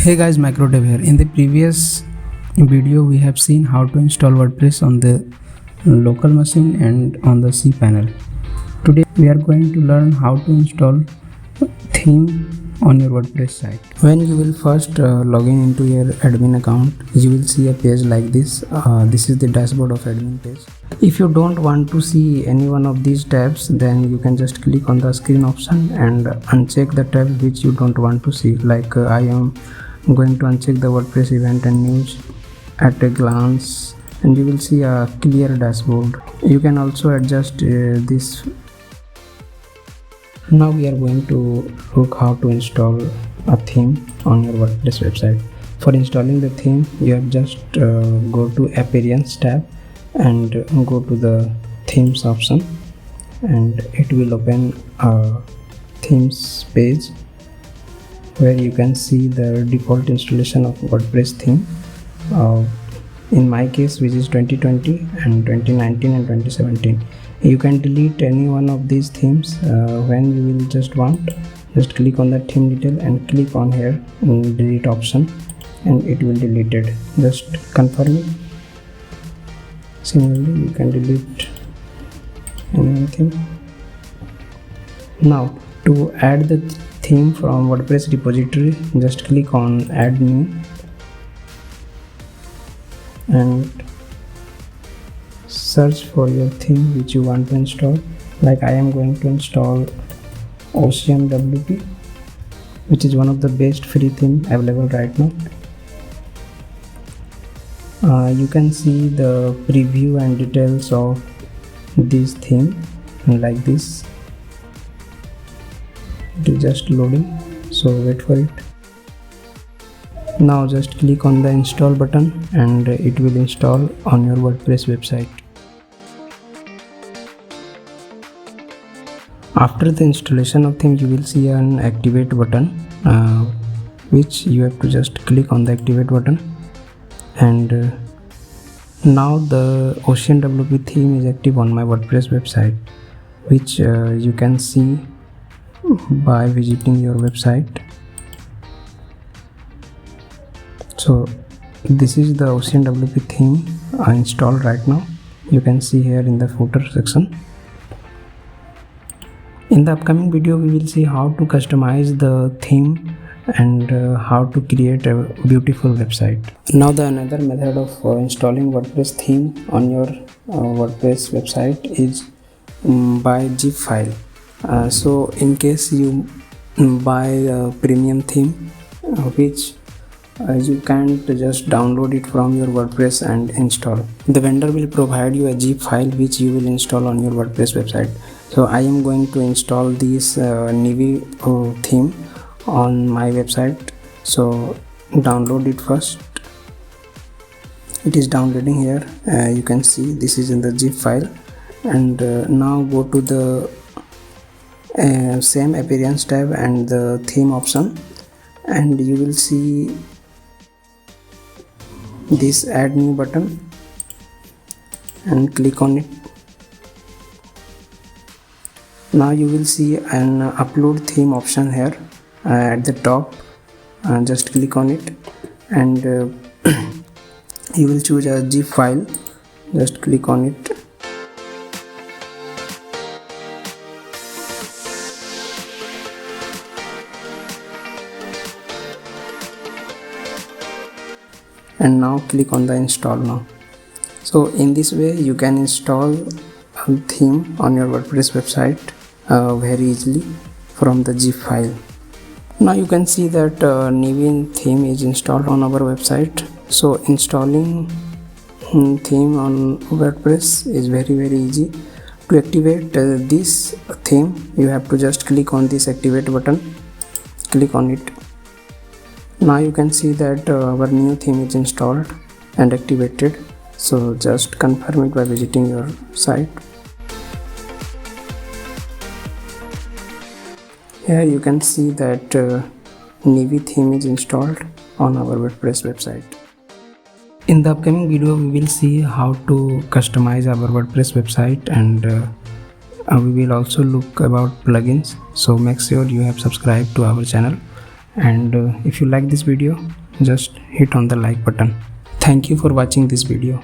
Hey guys, MacroDev here. In the previous video we have seen how to install WordPress on the local machine and on the cPanel. Today we are going to learn how to install theme on your WordPress site. When you will first log in into your admin account, you will see a page like this. This is the dashboard of admin page. If you don't want to see any one of these tabs, then you can just click on the screen option and uncheck the tab which you don't want to see. Like I am going to uncheck the WordPress event and news at a glance, and you will see a clear dashboard. You can also adjust this. Now we are going to look how to install a theme on your WordPress website. For installing the theme, you have just go to Appearance tab and go to the themes option, and it will open a themes page where you can see the default installation of WordPress theme. In my case, which is 2020 and 2019 and 2017. You can delete any one of these themes when you will just want. Just click on the theme detail and click on here delete option, and it will delete it. Just confirm it. Similarly, you can delete anything. Now to add the theme from WordPress repository, just click on add new and search for your theme which you want to install. Like I am going to install Ocean WP, which is one of the best free theme available right now. You can see the preview and details of this theme like this. It is just loading, so wait for it. Now just click on the install button and it will install on your WordPress website. After the installation of theme, you will see an activate button, which you have to just click on the activate button, and now the Ocean WP theme is active on my WordPress website, which you can see by visiting your website. So this is the Ocean WP theme installed right now. You can see here in the footer section. In the upcoming video, we will see how to customize the theme and how to create a beautiful website. Now the another method of installing WordPress theme on your WordPress website is by zip file. So in case you buy a premium theme, which you can't just download it from your WordPress and install, the vendor will provide you a zip file which you will install on your WordPress website. So I am going to install this Navy theme on my website. So download it first. It is downloading here. You can see this is in the zip file, and now go to the same appearance tab and the theme option, and you will see this add new button and click on it. Now you will see an upload theme option here at the top. Just click on it, and you will choose a zip file. Just click on it. And now click on the install now. So in this way you can install a theme on your WordPress website very easily from the zip file. Now you can see that Navy theme is installed on our website. So installing theme on WordPress is very easy. To activate this theme, you have to just click on this activate button, click on it. Now you can see that our new theme is installed and activated. So just confirm it by visiting your site. Here you can see that Navy theme is installed on our WordPress website. In the upcoming video, we will see how to customize our WordPress website, and we will also look about plugins. So make sure you have subscribed to our channel and if you like this video, just hit on the like button. Thank you for watching this video.